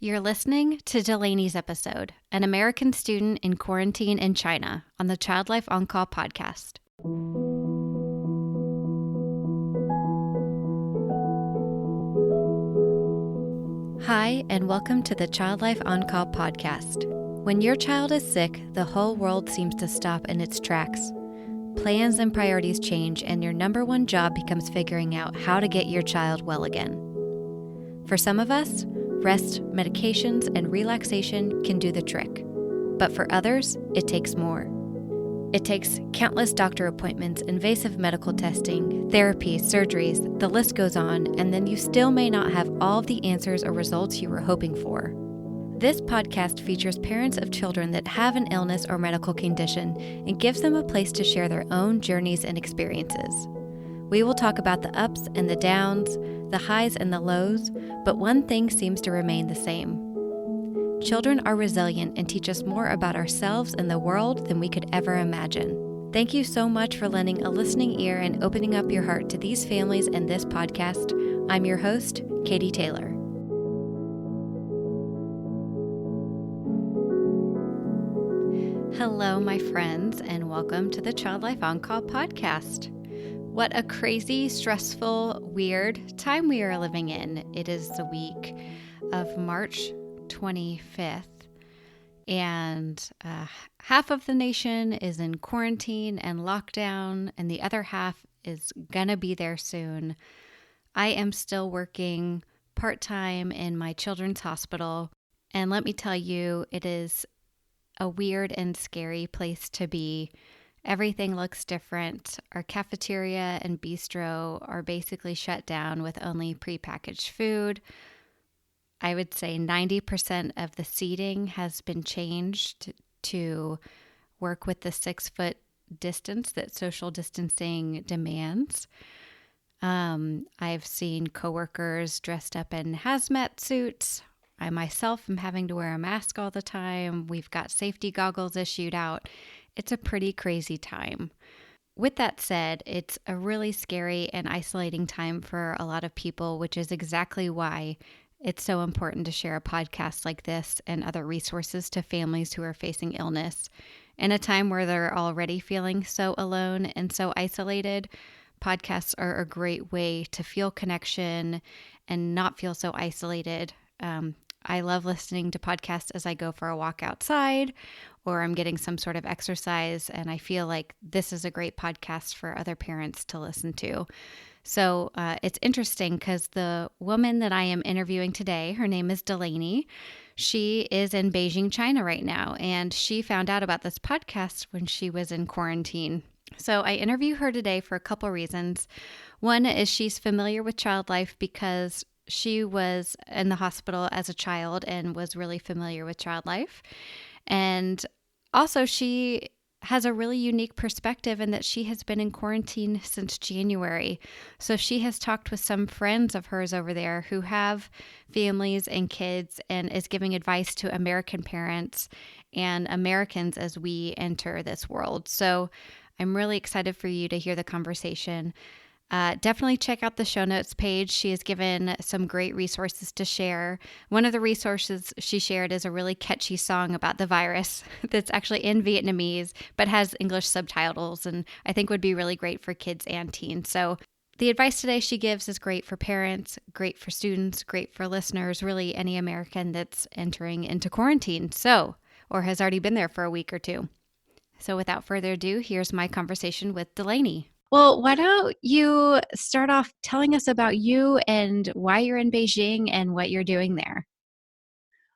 You're listening to Delanie's episode, an American student in quarantine in China, on the Child Life On Call podcast. Hi, and welcome to the Child Life On Call podcast. When your child is sick, the whole world seems to stop in its tracks. Plans and priorities change, and your number one job becomes figuring out how to get your child well again. For some of us, rest, medications, and relaxation can do the trick. But for others, it takes more. It takes countless doctor appointments, invasive medical testing, therapy, surgeries, the list goes on, and then you still may not have all of the answers or results you were hoping for. This podcast features parents of children that have an illness or medical condition and gives them a place to share their own journeys and experiences. We will talk about the ups and the downs, the highs and the lows, but one thing seems to remain the same. Children are resilient and teach us more about ourselves and the world than we could ever imagine. Thank you so much for lending a listening ear and opening up your heart to these families and this podcast. I'm your host, Katie Taylor. Hello, my friends, and welcome to the Child Life On Call podcast. What a crazy, stressful, weird time we are living in. It is the week of March 25th, and half of the nation is in quarantine and lockdown, and the other half is gonna be there soon. I am still working part-time in my children's hospital, and let me tell you, it is a weird and scary place to be. Everything looks different. Our cafeteria and bistro are basically shut down with only prepackaged food. I would say 90% of the seating has been changed to work with the 6-foot distance that social distancing demands. I've seen coworkers dressed up in hazmat suits. I myself am having to wear a mask all the time. We've got safety goggles issued out. It's a pretty crazy time. With that said, it's a really scary and isolating time for a lot of people, which is exactly why it's so important to share a podcast like this and other resources to families who are facing illness. In a time where they're already feeling so alone and so isolated, podcasts are a great way to feel connection and not feel so isolated. I love listening to podcasts as I go for a walk outside or I'm getting some sort of exercise, and I feel like this is a great podcast for other parents to listen to. So it's interesting because the woman that I am interviewing today, her name is Delanie. She is in Beijing, China right now, and she found out about this podcast when she was in quarantine. So I interview her today for a couple reasons. One is she's familiar with Child Life because she was in the hospital as a child and was really familiar with Child Life. And also she has a really unique perspective in that she has been in quarantine since January. So she has talked with some friends of hers over there who have families and kids and is giving advice to American parents and Americans as we enter this world. So I'm really excited for you to hear the conversation. Definitely check out the show notes page. She has given some great resources to share. One of the resources she shared is a really catchy song about the virus that's actually in Vietnamese, but has English subtitles, and I think would be really great for kids and teens. So the advice today she gives is great for parents, great for students, great for listeners, really any American that's entering into quarantine, or has already been there for a week or two. So without further ado, here's my conversation with Delanie. Well, why don't you start off telling us about you and why you're in Beijing and what you're doing there?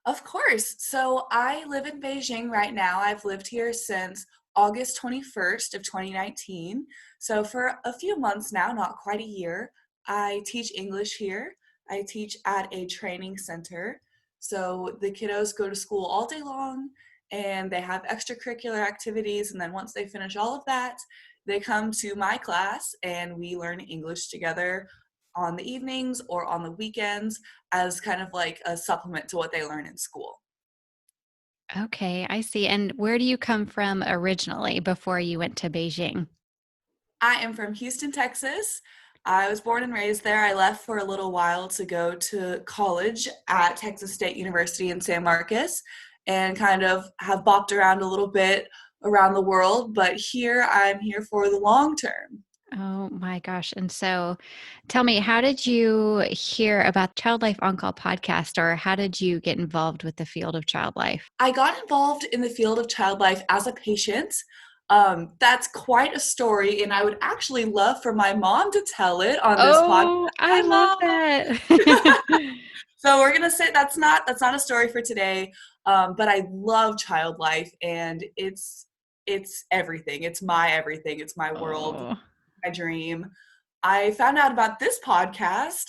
Of course. So I live in Beijing right now. I've lived here since August 21st of 2019. So for a few months now, not quite a year, I teach English here. I teach at a training center. So the kiddos go to school all day long and they have extracurricular activities. And then once they finish all of that, they come to my class and we learn English together on the evenings or on the weekends as kind of like a supplement to what they learn in school. Okay, I see. And where do you come from originally before you went to Beijing? I am from Houston, Texas. I was born and raised there. I left for a little while to go to college at Texas State University in San Marcos and kind of have bopped around a little bit around the world, but here I'm here for the long term. Oh my gosh. And so tell me, how did you hear about Child Life On Call podcast, or how did you get involved with the field of child life? I got involved in the field of child life as a patient. That's quite a story, and I would actually love for my mom to tell it on this podcast. Oh, I Hi, love Mom. that. So we're gonna say that's not a story for today. But I love child life, and it's everything. It's my everything. It's my world, Oh, my dream. I found out about this podcast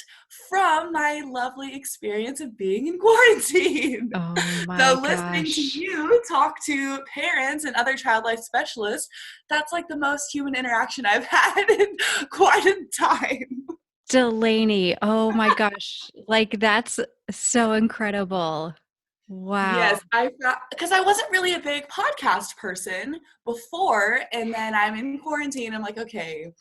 from my lovely experience of being in quarantine. oh So my listening to gosh. you talk to parents and other child life specialists, that's like the most human interaction I've had in quite a time. Delanie, oh my gosh. Like, that's so incredible. Wow. Yes, I because I wasn't really a big podcast person before, and then I'm in quarantine. I'm like, okay,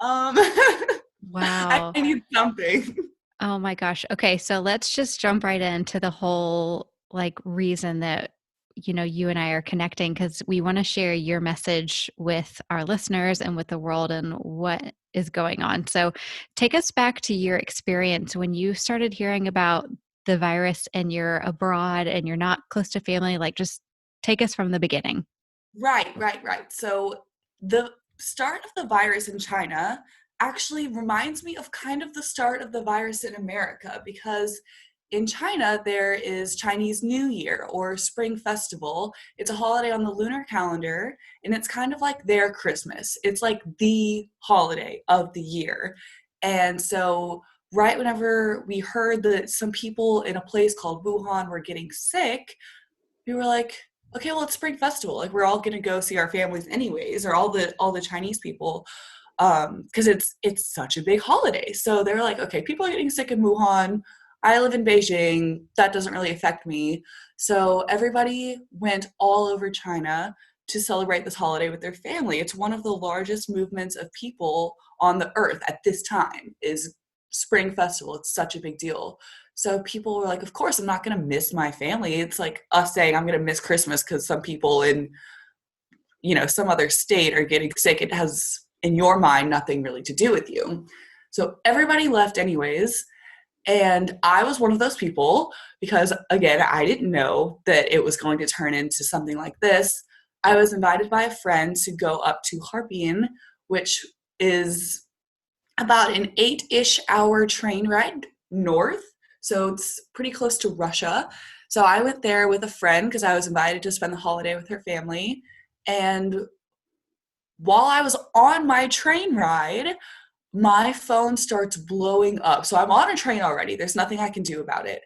I Wow. need something. Oh my gosh. Okay, so let's just jump right into the whole like reason that you and I are connecting, because we want to share your message with our listeners and with the world and what is going on. So take us back to your experience when you started hearing about the virus and you're abroad and you're not close to family. Like, just take us from the beginning. Right. So the start of the virus in China actually reminds me of kind of the start of the virus in America, because in China there is Chinese New Year or Spring Festival. It's a holiday on the lunar calendar, and it's kind of like their Christmas. It's like the holiday of the year. And so right whenever we heard that some people in a place called Wuhan were getting sick, we were like, okay, well, it's Spring Festival. Like, we're all gonna go see our families anyways, or all the Chinese people, because it's such a big holiday. So they're like, okay, people are getting sick in Wuhan. I live in Beijing. That doesn't really affect me. So everybody went all over China to celebrate this holiday with their family. It's one of the largest movements of people on the earth at this time is Spring Festival. It's such a big deal. So people were like, of course, I'm not going to miss my family. It's like us saying I'm going to miss Christmas because some people in, some other state are getting sick. It has, in your mind, nothing really to do with you. So everybody left anyways. And I was one of those people because, again, I didn't know that it was going to turn into something like this. I was invited by a friend to go up to Harbin, which is about an 8-ish hour train ride north. So it's pretty close to Russia. So I went there with a friend because I was invited to spend the holiday with her family. And while I was on my train ride, my phone starts blowing up. So I'm on a train already. There's nothing I can do about it.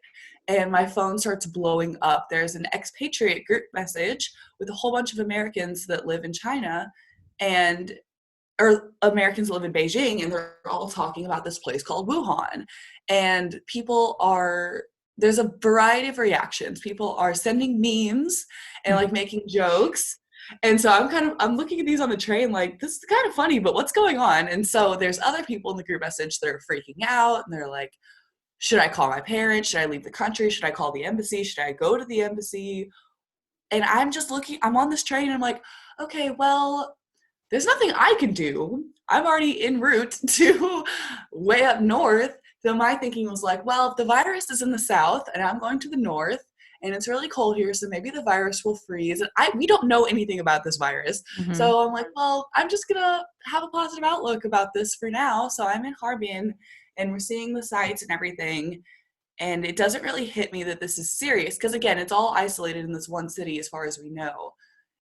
And my phone starts blowing up. There's an expatriate group message with a whole bunch of Americans that live in China and or Americans live in Beijing, and they're all talking about this place called Wuhan. And there's a variety of reactions. People are sending memes and like making jokes. And so I'm looking at these on the train like, this is kind of funny, but what's going on? And so there's other people in the group message that are freaking out, and they're like, should I call my parents? Should I leave the country? Should I call the embassy? Should I go to the embassy? And I'm on this train and I'm like, okay, well, there's nothing I can do. I'm already en route to way up north. So my thinking was like, well, if the virus is in the south and I'm going to the north and it's really cold here, so maybe the virus will freeze. And we don't know anything about this virus. Mm-hmm. So I'm like, well, I'm just gonna have a positive outlook about this for now. So I'm in Harbin and we're seeing the sights and everything. And it doesn't really hit me that this is serious because, again, it's all isolated in this one city as far as we know.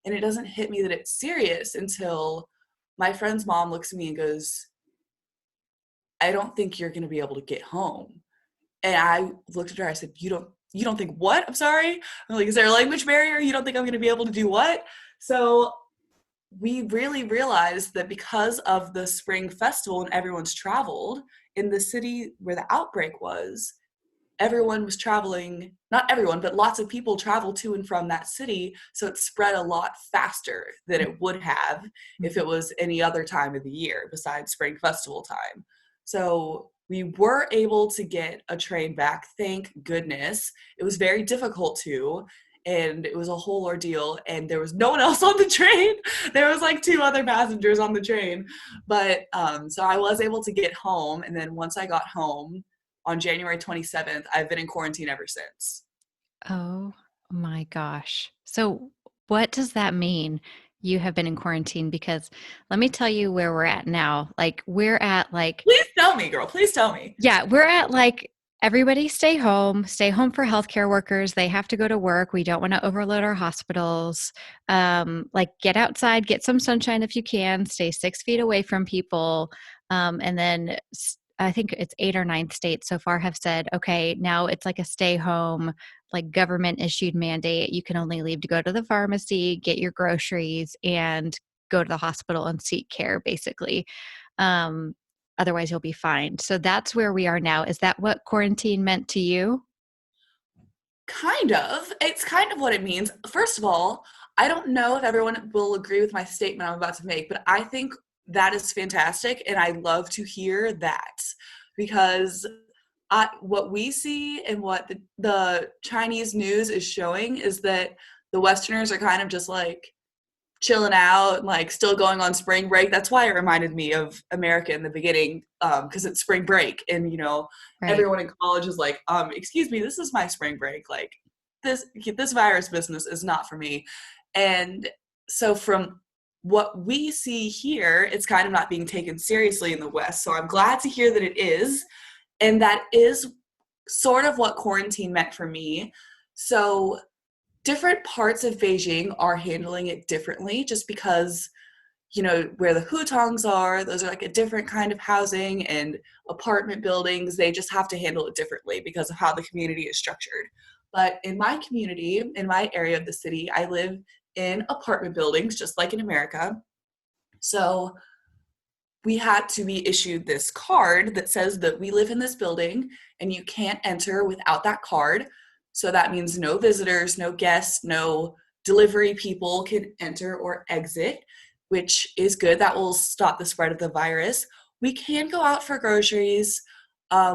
And it doesn't hit me that it's serious until my friend's mom looks at me and goes, I don't think you're going to be able to get home. And I looked at her, I said, you don't think what? I'm sorry. I'm like, is there a language barrier? You don't think I'm going to be able to do what? So we really realized that because of the spring festival and everyone's traveled in the city where the outbreak was, everyone was traveling, not everyone, but lots of people travel to and from that city. So it spread a lot faster than it would have if it was any other time of the year besides spring festival time. So we were able to get a train back, thank goodness. It was very difficult to, and it was a whole ordeal, and there was no one else on the train. There was like 2 other passengers on the train. But so I was able to get home, and then once I got home on January 27th, I've been in quarantine ever since. Oh my gosh. So, what does that mean? You have been in quarantine because let me tell you where we're at now. Like, we're at like, Please tell me, girl. Please tell me. yeah, we're at like everybody stay home for healthcare workers. They have to go to work. We don't want to overload our hospitals. Like, get outside, get some sunshine if you can, stay 6 feet away from people. And then I think it's 8 or 9 states so far have said, okay, now it's like a stay home, like government issued mandate. You can only leave to go to the pharmacy, get your groceries, and go to the hospital and seek care, basically. Um, Otherwise, you'll be fined. So that's where we are now. Is that what quarantine meant to you? Kind of. It's kind of what it means. First of all, I don't know if everyone will agree with my statement I'm about to make, but I think that is fantastic, and I love to hear that because what we see and what the Chinese news is showing is that the Westerners are kind of just like chilling out and like still going on spring break. That's why it reminded me of America in the beginning, because it's spring break, and Right. everyone in college is like, excuse me, this is my spring break. Like this virus business is not for me. And so from what we see here, it's kind of not being taken seriously in the West. So I'm glad to hear that it is. And that is sort of what quarantine meant for me. So different parts of Beijing are handling it differently just because, where the hutongs are, those are like a different kind of housing and apartment buildings. They just have to handle it differently because of how the community is structured. But in my community, in my area of the city, I live in apartment buildings, just like in America. So we had to be issued this card that says that we live in this building and you can't enter without that card. So that means no visitors, no guests, no delivery people can enter or exit, which is good. That will stop the spread of the virus. We can go out for groceries.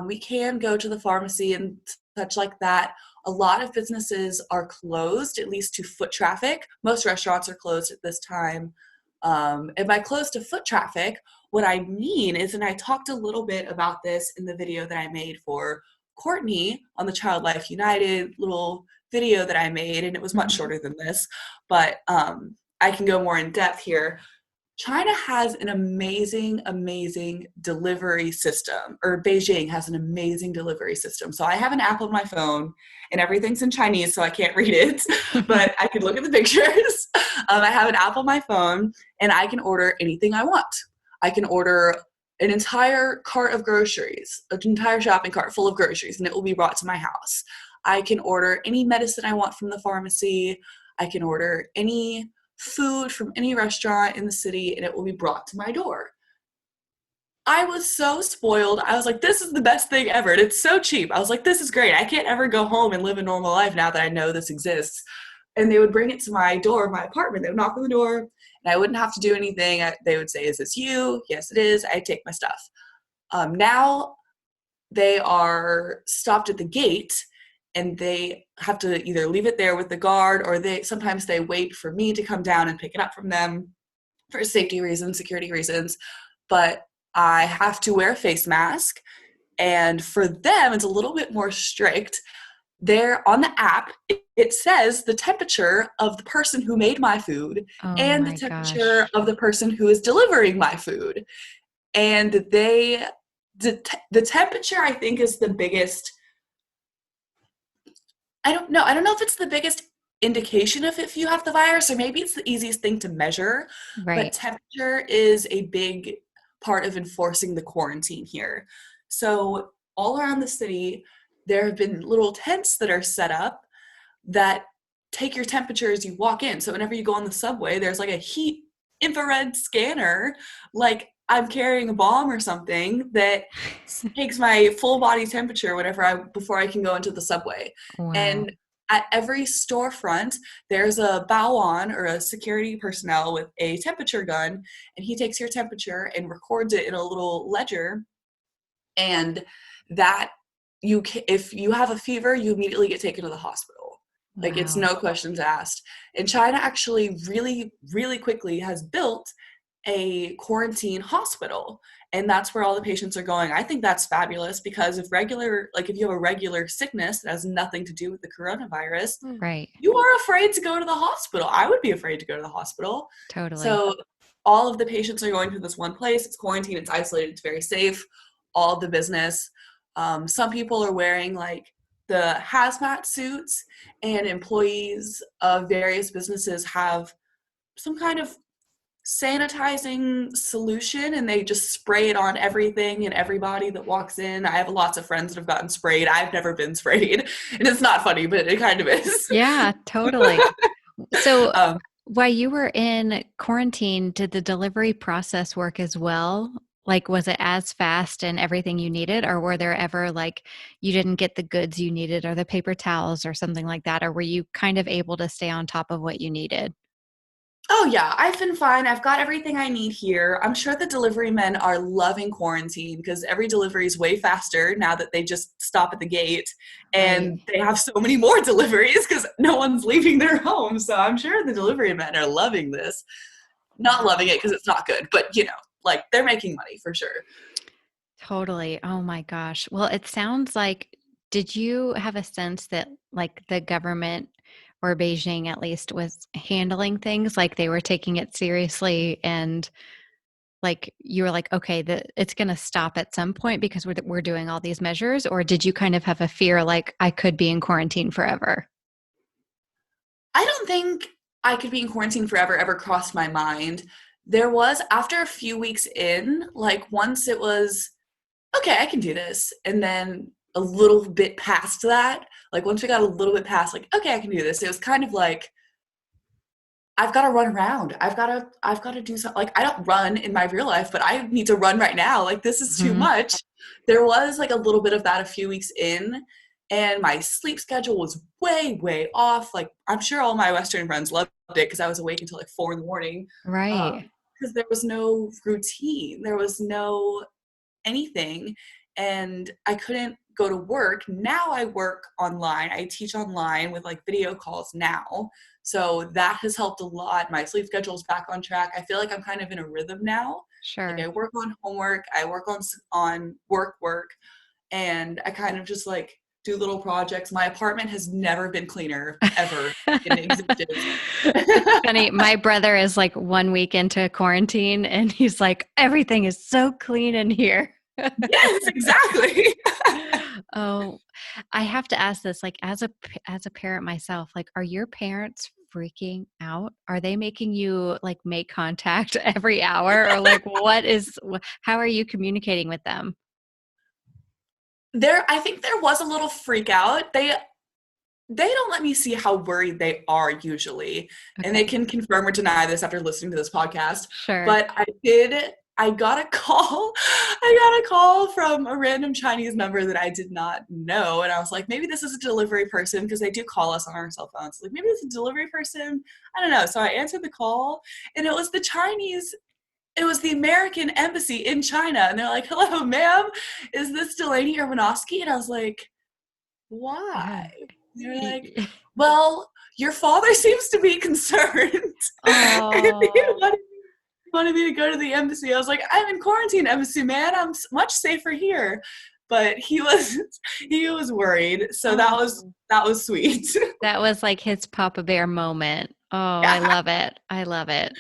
We can go to the pharmacy and such like that. A lot of businesses are closed, at least to foot traffic. Most restaurants are closed at this time. And by closed to foot traffic, what I mean is, and I talked a little bit about this in the video that I made for Courtney on the Child Life United little video that I made, and it was much Mhm. shorter than this, but I can go more in depth here. China has an amazing, amazing delivery system, or Beijing has an amazing delivery system. So I have an app on my phone, and everything's in Chinese, so I can't read it, but I can look at the pictures. I have an app on my phone, and I can order anything I want. I can order an entire cart of groceries, an entire shopping cart full of groceries, and it will be brought to my house. I can order any medicine I want from the pharmacy. I can order any food from any restaurant in the city, and it will be brought to my door. I was so spoiled. I was like, this is the best thing ever. And it's so cheap. I was like, this is great. I can't ever go home and live a normal life now that I know this exists. And they would bring it to my door, my apartment. They would knock on the door, and I wouldn't have to do anything. They would say, is this you? Yes, it is. I take my stuff. Now they are stopped at the gate, and they have to either leave it there with the guard, or sometimes they wait for me to come down and pick it up from them for safety reasons, security reasons. But I have to wear a face mask, and for them it's a little bit more strict. There on the app, it says the temperature of the person who made my food Oh and the my temperature gosh. of the person who is delivering my food. And the temperature, I think, is the biggest. I don't know. I don't know if it's the biggest indication of if you have the virus, or maybe it's the easiest thing to measure, but Right. temperature is a big part of enforcing the quarantine here. So all around the city, there have been little tents that are set up that take your temperature as you walk in. So whenever you go on the subway, there's like a heat infrared scanner, like I'm carrying a bomb or something, that takes my full body temperature before I can go into the subway. Wow. And at every storefront, there's a baoan, or a security personnel with a temperature gun, and he takes your temperature and records it in a little ledger. and that if you have a fever, you immediately get taken to the hospital. Like, it's Wow. no questions asked. And China actually really, really quickly has built a quarantine hospital, and that's where all the patients are going. I think that's fabulous, because if you have a regular sickness that has nothing to do with the coronavirus, Right. you are afraid to go to the hospital. I would be afraid to go to the hospital. Totally. So all of the patients are going to this one place. It's quarantined, it's isolated, it's very safe. All of the business. Some people are wearing like the hazmat suits, and employees of various businesses have some kind of sanitizing solution, and they just spray it on everything and everybody that walks in. I have lots of friends that have gotten sprayed. I've never been sprayed, and it's not funny, but it kind of is. Yeah, totally. So um, while you were in quarantine, did the delivery process work as well? Like, was it as fast and everything you needed, or were there ever like you didn't get the goods you needed or the paper towels or something like that? Or were you kind of able to stay on top of what you needed? oh yeah, I've been fine. I've got everything I need here. I'm sure the delivery men are loving quarantine, because every delivery is way faster now that they just stop at the gate, Right. and they have so many more deliveries because no one's leaving their home. So I'm sure the delivery men are loving this. Not loving it because it's not good, but like, they're making money for sure. Totally. Oh my gosh. Well, it sounds like, did you have a sense that like the government or Beijing at least was handling things like they were taking it seriously and like you were like, okay, it's going to stop at some point because we're doing all these measures? Or did you kind of have a fear like I could be in quarantine forever? I don't think I could be in quarantine forever ever crossed my mind. There was, after a few weeks in, like, once it was, okay, I can do this. And then a little bit past that, like, once we got a little bit past, like, okay, I can do this, it was kind of like, I've got to run around. I've got to do something. Like, I don't run in my real life, but I need to run right now. Like, this is too Hmm. much. There was like a little bit of that a few weeks in, and my sleep schedule was way, way off. Like, I'm sure all my Western friends loved it because I was awake until like 4 in the morning. Right. Because there was no routine. There was no anything, and I couldn't go to work. Now I work online. I teach online with like video calls now. So that has helped a lot. My sleep schedule is back on track. I feel like I'm kind of in a rhythm now. Like, Sure. I work on homework, I work on work, and I kind of just like do little projects. My apartment has never been cleaner ever in existence. It's funny. My brother is like 1 week into quarantine and he's like, everything is so clean in here. Yes, exactly. Oh, I have to ask this, like as a parent myself, like are your parents freaking out? Are they making you like make contact every hour or like how are you communicating with them? I think there was a little freak out. They don't let me see how worried they are usually, and they Okay. can confirm or deny this after listening to this podcast. Sure. But I got a call. I got a call from a random Chinese number that I did not know, and I was like, maybe this is a delivery person, because they do call us on our cell phones. Like, maybe it's a delivery person. I don't know. So I answered the call, and it was the Chinese. It was the American embassy in China, and they're like, "Hello, ma'am. Is this Delanie Urbanowski?" And I was like, why? Yeah. They're like, well, your father seems to be concerned. And he Oh. wanted me to go to the embassy. I was like, I'm in quarantine, embassy man. I'm much safer here. But he was worried. So that was Oh. that was sweet. That was like his Papa Bear moment. Oh, I Yeah. love it. I love it.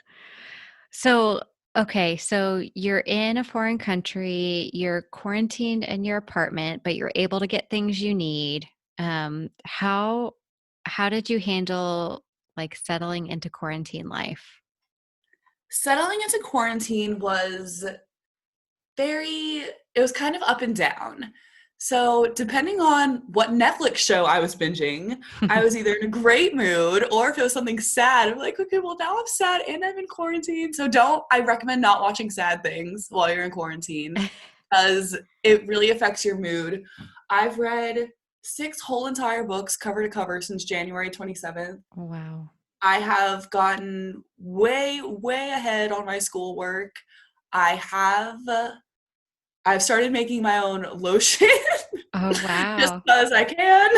So, okay, so you're in a foreign country, you're quarantined in your apartment, but you're able to get things you need. Um, how how did you handle like settling into quarantine life? Settling into quarantine was it was kind of up and down. So, depending on what Netflix show I was binging, I was either in a great mood, or if it was something sad, I'm like, okay, well, now I'm sad and I'm in quarantine. So, I recommend not watching sad things while you're in quarantine, because it really affects your mood. I've read 6 whole entire books cover to cover since January 27th. Wow. I have gotten way, way ahead on my schoolwork. I have I've started making my own lotion Oh, just wow. because I can.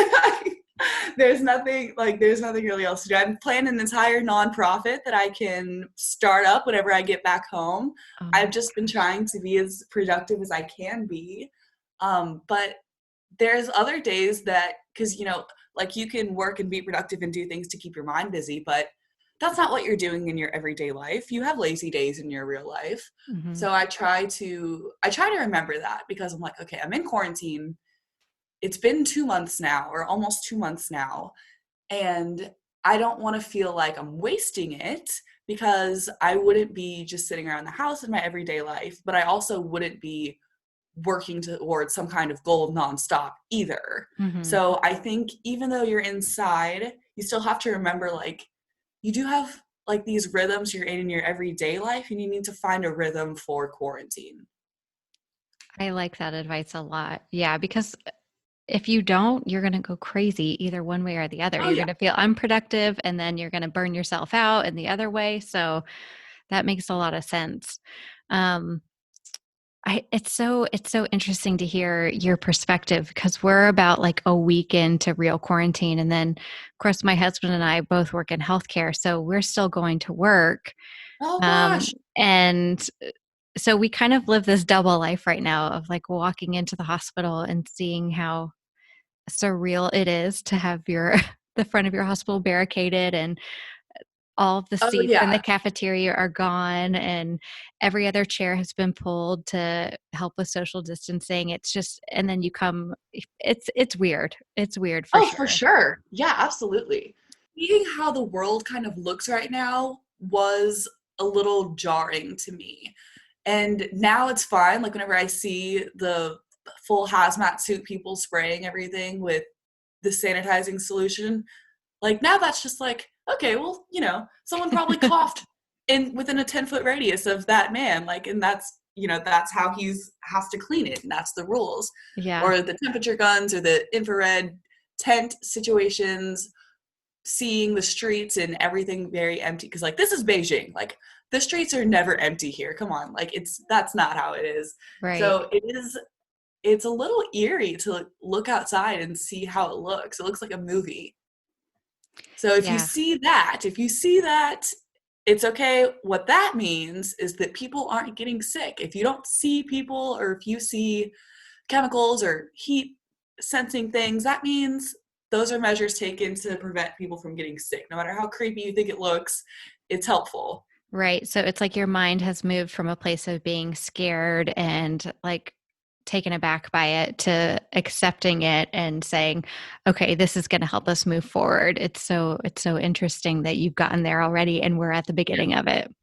There's nothing really else to do. I'm planning an entire nonprofit that I can start up whenever I get back home. Oh my I've just been gosh. trying to be as productive as I can be. But there's other days that, because, like you can work and be productive and do things to keep your mind busy, but that's not what you're doing in your everyday life. You have lazy days in your real life. Hmm. So I try to remember that, because I'm like, okay, I'm in quarantine. It's been 2 months now, or almost 2 months now, and I don't want to feel like I'm wasting it, because I wouldn't be just sitting around the house in my everyday life, but I also wouldn't be working towards some kind of goal nonstop either. Hmm. So I think even though you're inside, you still have to remember, like, you do have like these rhythms you're in your everyday life, and you need to find a rhythm for quarantine. I like that advice a lot. Yeah, because if you don't, you're going to go crazy either one way or the other. Oh You're yeah. going to feel unproductive and then you're going to burn yourself out in the other way. So that makes a lot of sense. Um, it's so interesting to hear your perspective because we're about like a week into real quarantine. And then, of course, my husband and I both work in healthcare. So we're still going to work. Oh Um, gosh. and so we kind of live this double life right now of like walking into the hospital and seeing how surreal it is to have your the front of your hospital barricaded and all of the Oh seats in the yeah. cafeteria are gone and every other chair has been pulled to help with social distancing. It's just and then you come it's weird. It's weird for Oh, for sure. sure. Yeah, absolutely. Seeing how the world kind of looks right now was a little jarring to me. And now it's fine. Like whenever I see the full hazmat suit people spraying everything with the sanitizing solution, like now that's just like, okay, well, someone probably coughed in within a 10-foot radius of that man. Like, and that's how he's has to clean it, and that's the rules. Yeah. Or the temperature guns or the infrared tent situations, seeing the streets and everything very empty, because like this is Beijing, like the streets are never empty here, come on, like that's not how it is. Right. So it's a little eerie to look outside and see how it looks like a movie. So Yeah. if you see that, it's okay. What that means is that people aren't getting sick. If you don't see people, or if you see chemicals or heat sensing things, that means those are measures taken to prevent people from getting sick. No matter how creepy you think it looks, it's helpful. Right. So it's like your mind has moved from a place of being scared and like taken aback by it to accepting it and saying, okay, this is going to help us move forward. It's so interesting that you've gotten there already and we're at the beginning of it.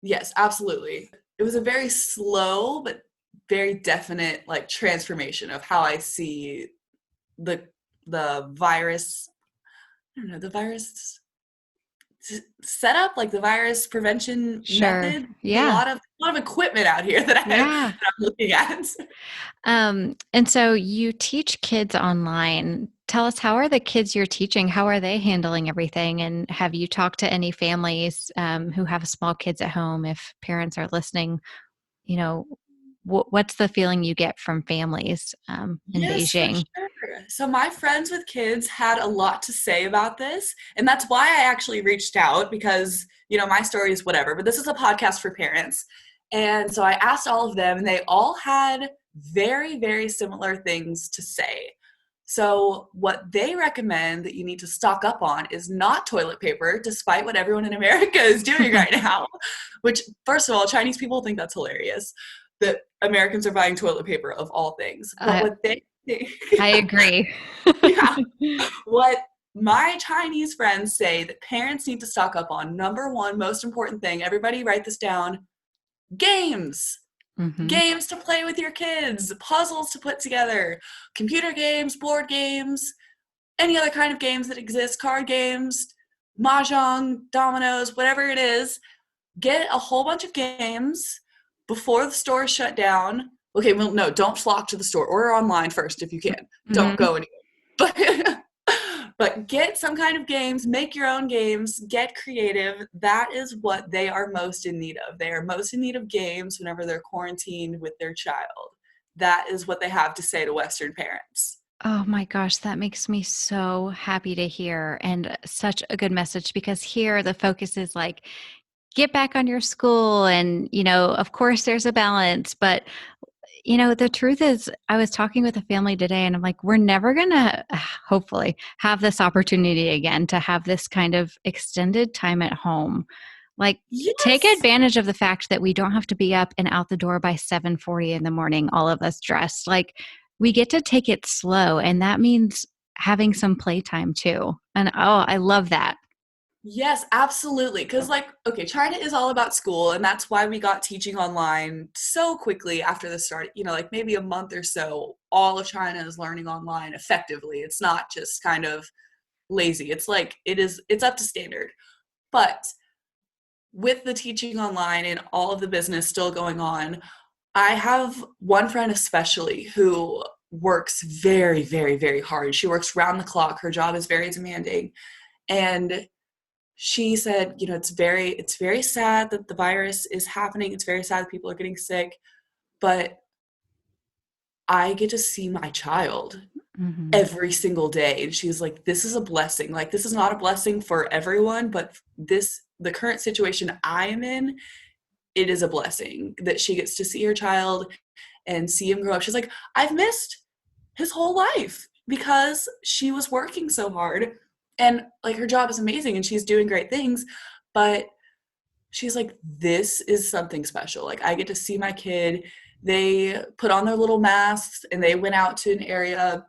Yes, absolutely. It was a very slow but very definite like transformation of how I see the the virus. I don't know, the virus setup, like the virus prevention Sure. method. There's Yeah. a lot of equipment out here that Yeah. I'm looking at. And so you teach kids online. Tell us, how are the kids you're teaching? How are they handling everything? And have you talked to any families who have small kids at home? If parents are listening, you know, what's the feeling you get from families in Yes, for Beijing? sure. So my friends with kids had a lot to say about this, and that's why I actually reached out, because, my story is whatever, but this is a podcast for parents. And so I asked all of them, and they all had very, very similar things to say. So what they recommend that you need to stock up on is not toilet paper, despite what everyone in America is doing right now, which, first of all, Chinese people think that's hilarious that Americans are buying toilet paper of all things. But I what they think, I agree. yeah, what my Chinese friends say that parents need to stock up on, number one, most important thing, everybody write this down: games. Hmm. Games to play with your kids, puzzles to put together, computer games, board games, any other kind of games that exist, card games, mahjong, dominoes, whatever it is. Get a whole bunch of games before the store is shut down. Okay, well, no, don't flock to the store. Order online first if you can. Don't Hmm. go anywhere. But, but get some kind of games, make your own games, get creative. That is what they are most in need of. They are most in need of games whenever they're quarantined with their child. that is what they have to say to Western parents. Oh my gosh, that makes me so happy to hear, and such a good message, because here the focus is like, get back on your school. And, of course there's a balance, but the truth is, I was talking with a family today and I'm like, we're never going to hopefully have this opportunity again to have this kind of extended time at home. Like, take Yes. advantage of the fact that we don't have to be up and out the door by 7:40 in the morning, all of us dressed. Like, we get to take it slow, and that means having some playtime too. And I love that. Yes, absolutely. Because, like, okay, China is all about school, and that's why we got teaching online so quickly after the start. Like maybe a month or so, all of China is learning online effectively. It's not just kind of lazy. It's like it's up to standard. But with the teaching online and all of the business still going on, I have one friend especially who works very, very, very hard. She works round the clock. Her job is very demanding. And she said, it's very sad that the virus is happening. It's very sad that people are getting sick, but I get to see my child Mm-hmm. every single day. And she's like, this is a blessing. Like, this is not a blessing for everyone, but the current situation I am in, it is a blessing that she gets to see her child and see him grow up. She's like, I've missed his whole life because she was working so hard, and like her job is amazing and she's doing great things, but she's like, this is something special. Like, I get to see my kid. They put on their little masks and they went out to an area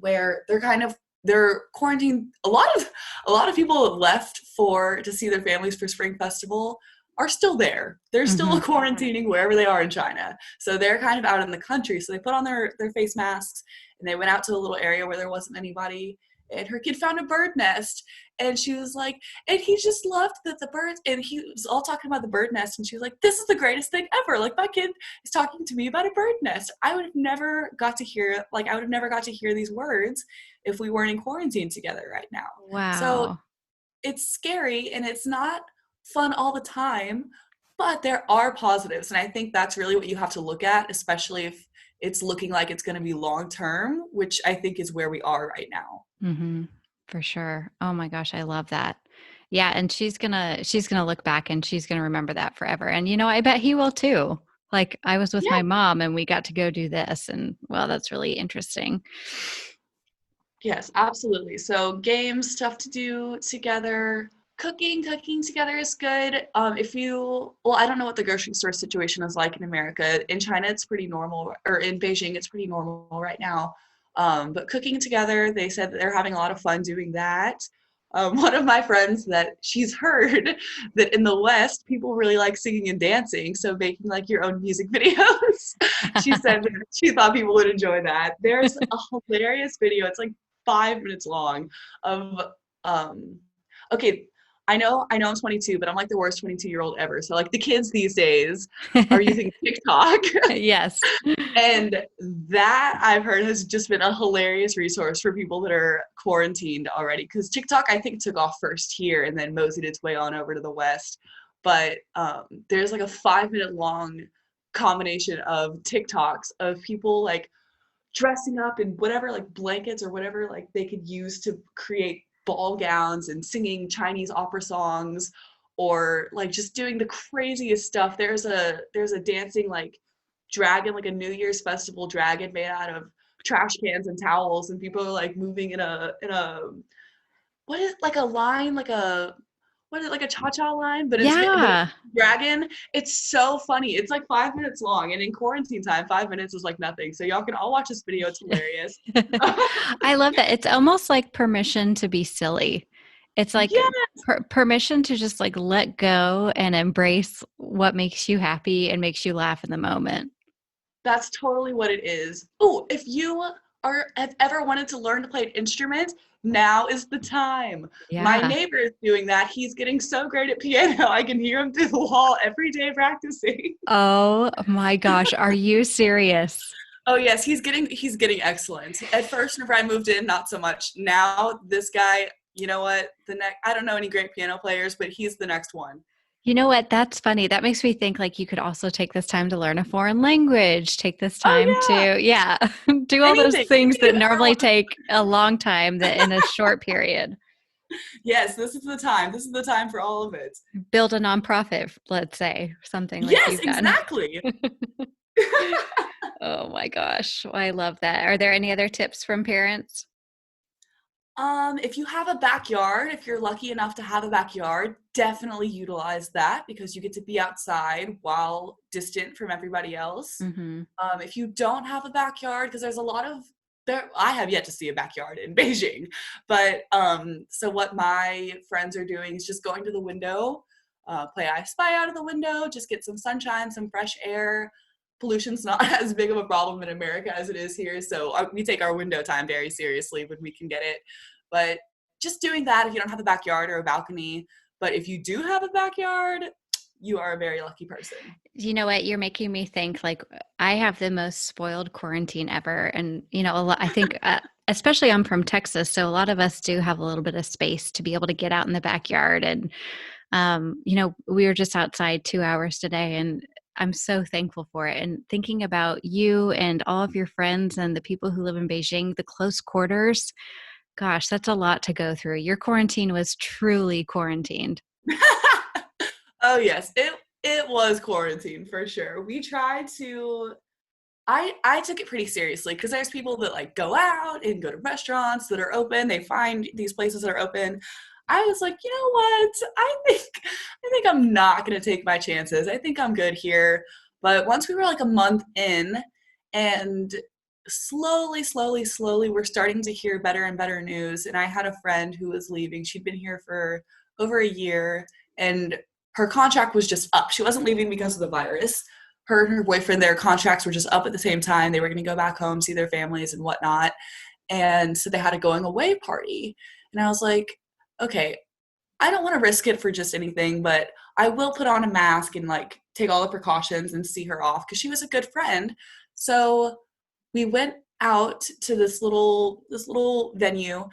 where they're quarantined. A lot of people that left to see their families for Spring Festival are still there. They're still Mm-hmm. quarantining wherever they are in China. So they're kind of out in the country. So they put on their face masks and they went out to a little area where there wasn't anybody. And her kid found a bird nest. And she was like, and he just loved that the birds, and he was all talking about the bird nest. And she was like, this is the greatest thing ever. Like, my kid is talking to me about a bird nest. I would have never got to hear these words if we weren't in quarantine together right now. So Wow. it's scary and it's not fun all the time, but there are positives. And I think that's really what you have to look at, especially if it's looking like it's going to be long term, which I think is where we are right now. Mm-hmm. For sure. Oh my gosh, I love that. Yeah, and she's gonna look back and she's gonna remember that forever. And I bet he will too. Like, I was with Yeah. my mom and we got to go do this, and well, that's really interesting. Yes, absolutely. So games, stuff to do together. Cooking together is good. I don't know what the grocery store situation is like in America. In China, it's pretty normal, or in Beijing, it's pretty normal right now. But cooking together, they said that they're having a lot of fun doing that. One of my friends, that she's heard that in the West, people really like singing and dancing. So making like your own music videos. She said that she thought people would enjoy that. There's a hilarious video. It's like 5 minutes long of okay, I know I'm 22, but I'm like the worst 22-year-old ever. So like the kids these days are using TikTok. Yes. And that, I've heard, has just been a hilarious resource for people that are quarantined already, because TikTok, I think, took off first here and then moseyed its way on over to the West. But there's like a 5-minute long combination of TikToks of people like dressing up in whatever, like blankets or whatever, like they could use to create ball gowns, and singing Chinese opera songs, or like just doing the craziest stuff. There's a dancing like dragon, like a New Year's festival dragon made out of trash cans and towels, and people are like moving in a what is, like a line, like a what is it, like a cha-cha line, but it's Yeah. dragon. It's so funny. It's like 5 minutes long, and in quarantine time, 5 minutes is like nothing. So y'all can all watch this video. It's hilarious. I love that. It's almost like permission to be silly. It's like Yeah, permission to just like let go and embrace what makes you happy and makes you laugh in the moment. that's totally what it is. Oh, if you have ever wanted to learn to play an instrument, now is the time. My Yeah. neighbor is doing that. He's getting so great at piano. I can hear him through the wall every day practicing. Oh my gosh. Are you serious? Oh yes, he's getting excellent. At first, whenever I moved in, not so much. Now this guy, you know what? I don't know any great piano players, but he's the next one. You know what? That's funny. That makes me think like you could also take this time to learn a foreign language, take this time Oh to, yeah, do all those anything things you that ever normally want. take a long time that in a short period. Yes, this is the time. This is the time for all of it. Build a nonprofit, let's say, something like Yes, you've done. exactly. Oh my gosh. I love that. Are there any other tips from parents? If you have a backyard, if you're lucky enough to have a backyard, definitely utilize that because you get to be outside while distant from everybody else. Hmm. If you don't have a backyard, because there's a lot of there, I have yet to see a backyard in Beijing, but so what my friends are doing is just going to the window, play I Spy out of the window, just get some sunshine, some fresh air. Pollution's not as big of a problem in America as it is here, so we take our window time very seriously when we can get it. But just doing that if you don't have a backyard or a balcony. But if you do have a backyard, you are a very lucky person. You know what? You're making me think like I have the most spoiled quarantine ever. And, a lot, I think, especially I'm from Texas. So a lot of us do have a little bit of space to be able to get out in the backyard. And, we were just outside 2 hours today and I'm so thankful for it. And thinking about you and all of your friends and the people who live in Beijing, the close quarters, gosh, that's a lot to go through. Your quarantine was truly quarantined. Oh yes, it was quarantine for sure. We tried to I took it pretty seriously because there's people that like go out and go to restaurants that are open. They find these places that are open. I was like, you know what? I think I'm not gonna take my chances. I think I'm good here. But once we were like a month in, and slowly, we're starting to hear better and better news. And I had a friend who was leaving. She'd been here for over a year, and her contract was just up. She wasn't leaving because of the virus. Her and her boyfriend, their contracts were just up at the same time. They were going to go back home, see their families and whatnot. And so they had a going away party. And I was like, okay, I don't want to risk it for just anything, but I will put on a mask and like take all the precautions and see her off because she was a good friend. So we went out to this little venue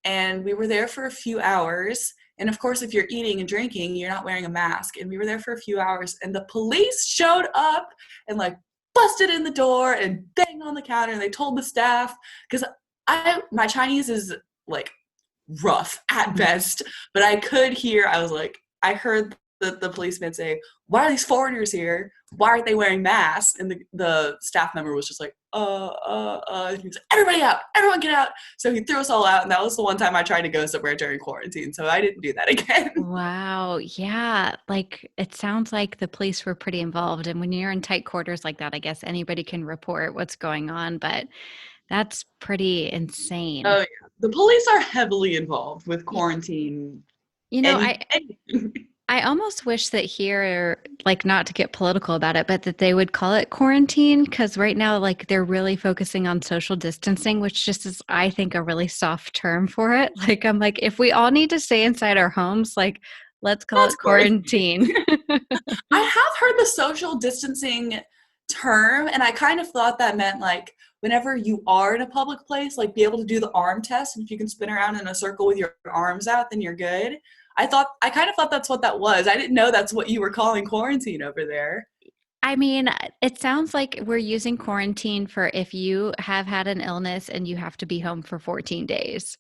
and we were there for a few hours. And of course, if you're eating and drinking, you're not wearing a mask. And we were there for a few hours and the police showed up and like busted in the door and banged on the counter and they told the staff because I my Chinese is like rough at best, but I was like, I heard the policeman say, why are these foreigners here? Why aren't they wearing masks? And the staff member was just like, and he was like, everybody out, everyone get out. So he threw us all out, and that was the one time I tried to go somewhere during quarantine, so I didn't do that again. Wow. Yeah. Like it sounds like the police were pretty involved. And when you're in tight quarters like that, I guess anybody can report what's going on, but that's pretty insane. Oh yeah, the police are heavily involved with Y- quarantine. You know, Any, I any I almost wish that here, like not to get political about it, but that they would call it quarantine because right now, like they're really focusing on social distancing, which just is, I think, a really soft term for it. Like, I'm like, if we all need to stay inside our homes, like, let's call that's it quarantine. quarantine. I have heard the social distancing term, and I kind of thought that meant like whenever you are in a public place, like be able to do the arm test, and if you can spin around in a circle with your arms out, then you're good. I kind of thought that's what that was. I didn't know that's what you were calling quarantine over there. I mean, it sounds like we're using quarantine for if you have had an illness and you have to be home for 14 days.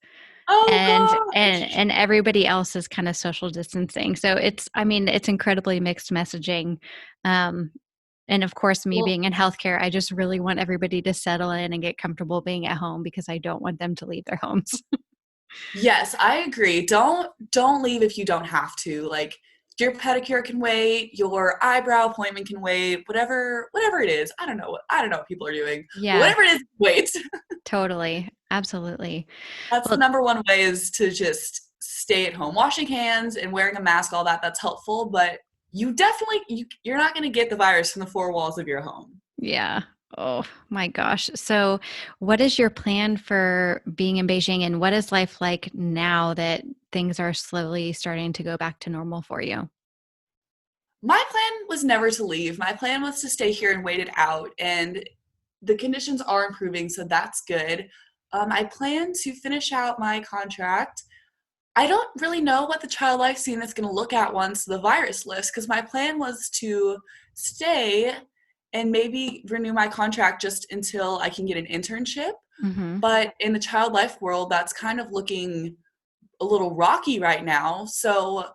Oh And gosh. everybody else is kind of social distancing. So it's, I mean, it's incredibly mixed messaging. Um, and of course, me Well, being in healthcare, I just really want everybody to settle in and get comfortable being at home because I don't want them to leave their homes. yes, I agree. Don't leave if you don't have to. Like your pedicure can wait, your eyebrow appointment can wait, whatever it is. I don't know what people are doing. But Yeah, whatever it is, wait. totally. Absolutely. That's the Well, number one way is to just stay at home. Washing hands and wearing a mask, all that's helpful, but you're not going to get the virus from the four walls of your home. yeah. Oh my gosh. So, what is your plan for being in Beijing and what is life like now that things are slowly starting to go back to normal for you? My plan was never to leave. My plan was to stay here and wait it out, and the conditions are improving, so that's good. I plan to finish out my contract I don't really know what the child life scene is going to look at once the virus lifts, because my plan was to stay and maybe renew my contract just until I can get an internship. Mm-hmm. But in the child life world, that's kind of looking a little rocky right now. So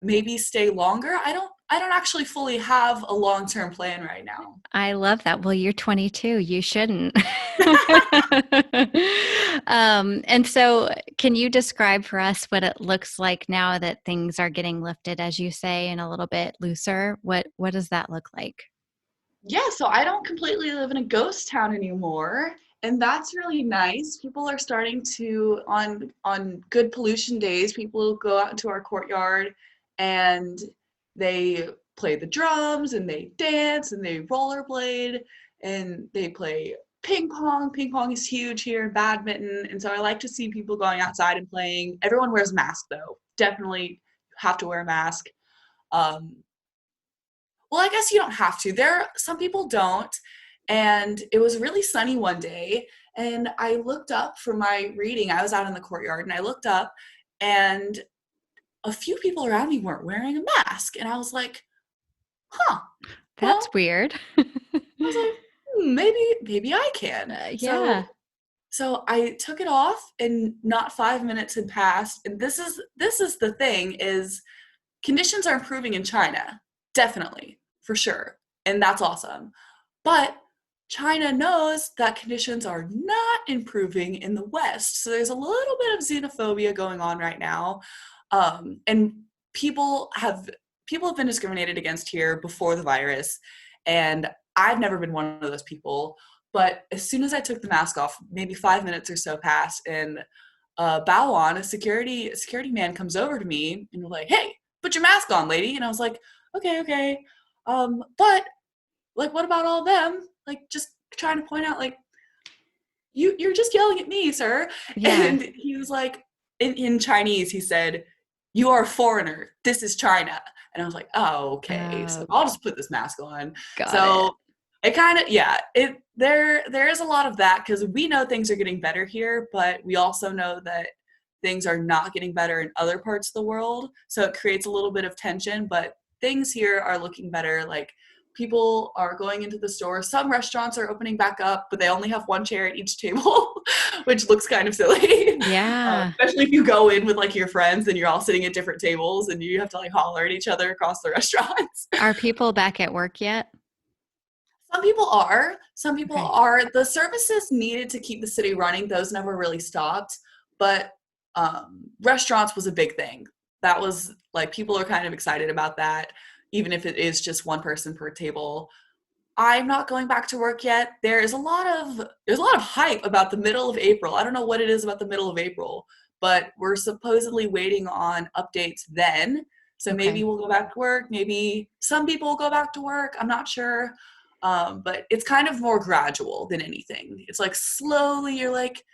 maybe stay longer. I don't actually fully have a long-term plan right now. I love that. Well, you're 22. You shouldn't. And so, can you describe for us what it looks like now that things are getting lifted, as you say, and a little bit looser? What does that look like? Yeah, so I don't completely live in a ghost town anymore, and that's really nice. People are starting to on good pollution days, people go out into our courtyard and they play the drums and they dance and they rollerblade and they play ping pong. Ping pong is huge here, badminton, and so I like to see people going outside and playing. Everyone wears a mask though. Definitely have to wear a mask. Um, well, I guess you don't have to. Some people don't. And it was really sunny one day, and I looked up for my reading. I was out in the courtyard and I looked up, and a few people around me weren't wearing a mask. And I was like, huh, That's well, weird. I was like, maybe I can. Yeah. So I took it off and not 5 minutes had passed. And this is the thing is conditions are improving in China, definitely, for sure. And that's awesome. But China knows that conditions are not improving in the West. So there's a little bit of xenophobia going on right now. And people have people have been discriminated against here before the virus. And I've never been one of those people. But as soon as I took the mask off, maybe 5 minutes or so passed, and Baoan, a security man, comes over to me and was like, "Hey, put your mask on, lady." And I was like, "Okay, okay." But like, what about all of them? Like, just trying to point out, like, you're just yelling at me, sir. Yeah. And he was like, in Chinese, he said, "You are a foreigner. This is China." And I was like, "Oh, okay. So Oh, I'll just put this mask on." got it. So it kind of, yeah, there is a lot of that because we know things are getting better here, but we also know that things are not getting better in other parts of the world. So it creates a little bit of tension, but things here are looking better. Like, people are going into the store. Some restaurants are opening back up, but they only have one chair at each table, which looks kind of silly. Yeah. Especially if you go in with like your friends and you're all sitting at different tables and you have to like holler at each other across the restaurants. Are people back at work yet? Some people are. Some people Okay. are. The services needed to keep the city running. Those never really stopped. But restaurants was a big thing. That was like people are kind of excited about that, even if it is just one person per table. I'm not going back to work yet. There's a lot of hype about the middle of April. I don't know what it is about the middle of April, but we're supposedly waiting on updates then. So maybe Okay. we'll go back to work. Maybe some people will go back to work. I'm not sure. But it's kind of more gradual than anything. It's like slowly you're like,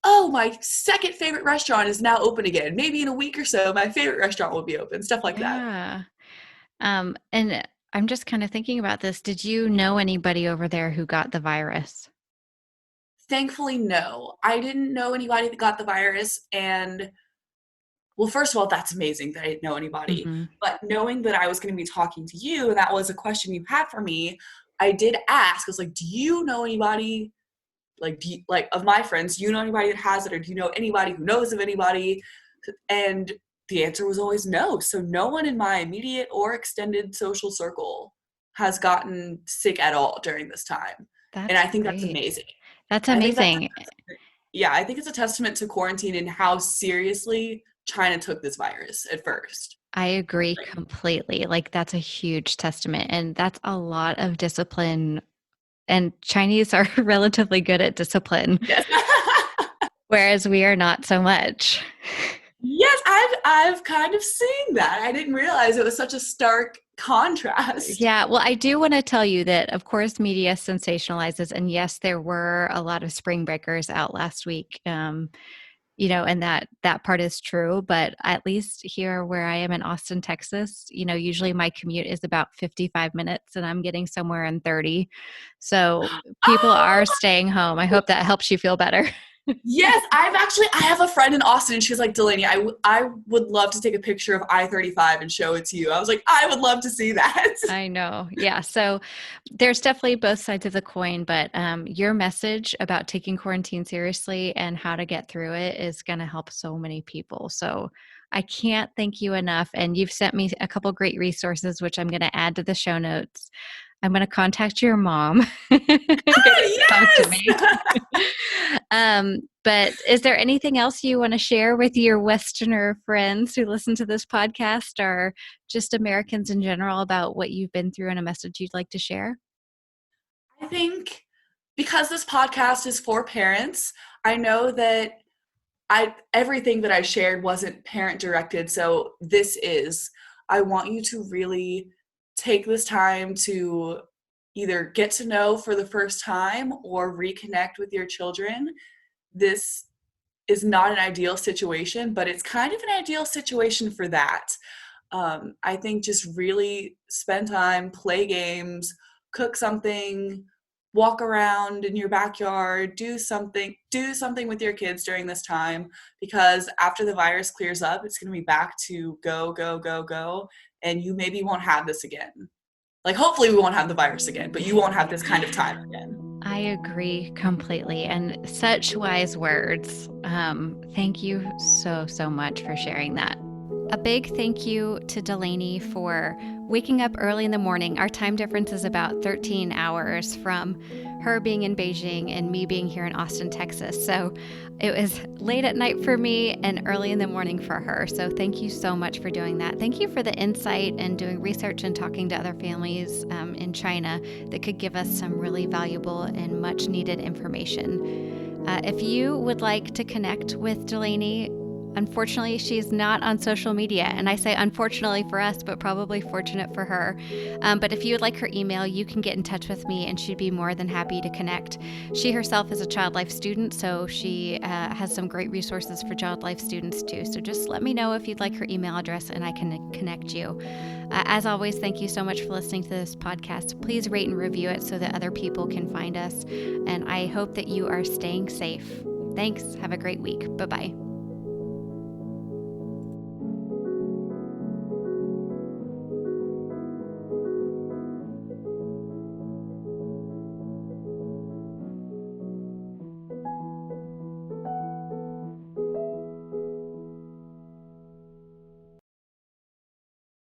oh, my second favorite restaurant is now open again. Maybe in a week or so, my favorite restaurant will be open. Stuff like that. Yeah. And I'm just kind of thinking about this. Did you know anybody over there who got the virus? Thankfully, no. I didn't know anybody that got the virus. And well, first of all, that's amazing that I didn't know anybody. Mm-hmm. But knowing that I was going to be talking to you, and that was a question you had for me, I did ask. I was like, do you know anybody, like, of my friends, do you know anybody that has it? Or do you know anybody who knows of anybody? And the answer was always no. So no one in my immediate or extended social circle has gotten sick at all during this time. And That's I think that's great. amazing. That's I think that's amazing. yeah, I think it's a testament to quarantine and how seriously China took this virus at first. I agree Like, completely. Like, that's a huge testament. And that's a lot of discipline. And Chinese are relatively good at discipline, yes. whereas we are not so much. Yes, I've kind of seen that. I didn't realize it was such a stark contrast. Yeah, well, I do want to tell you that, of course, media sensationalizes, and yes, there were a lot of spring breakers out last week. And that part is true. But at least here where I am in Austin, Texas, usually my commute is about 55 minutes, and I'm getting somewhere in 30. So people Oh, are staying home. I hope that helps you feel better. Yes, I have a friend in Austin, and she's like, Delanie, I would love to take a picture of I-35 and show it to you. I was like, I would love to see that. I know. Yeah. So there's definitely both sides of the coin, but your message about taking quarantine seriously and how to get through it is going to help so many people. So I can't thank you enough. And you've sent me a couple great resources, which I'm going to add to the show notes. I'm going to contact your mom. Get her to talk to Yes. me. But is there anything else you want to share with your Westerner friends who listen to this podcast, or just Americans in general, about what you've been through and a message you'd like to share? I think because this podcast is for parents, I know that everything that I shared wasn't parent directed, so I want you to really take this time to either get to know for the first time or reconnect with your children. This is not an ideal situation, but it's kind of an ideal situation for that. I think just really spend time, play games, cook something, walk around in your backyard, do something with your kids during this time, because after the virus clears up, it's going to be back to go, go, go, go, and you maybe won't have this again. Like, hopefully we won't have the virus again, but you won't have this kind of time again. I agree completely, and such wise words. Thank you so, so much for sharing that. A big thank you to Delanie for waking up early in the morning. Our time difference is about 13 hours from her being in Beijing and me being here in Austin, Texas. So it was late at night for me and early in the morning for her. So thank you so much for doing that. Thank you for the insight and doing research and talking to other families in China that could give us some really valuable and much needed information. If you would like to connect with Delanie, unfortunately, she's not on social media. And I say unfortunately for us, but probably fortunate for her. But if you would like her email, you can get in touch with me and she'd be more than happy to connect. She herself is a child life student, so she has some great resources for child life students too. So just let me know if you'd like her email address and I can connect you. As always, thank you so much for listening to this podcast. Please rate and review it so that other people can find us. And I hope that you are staying safe. Thanks. Have a great week. Bye-bye.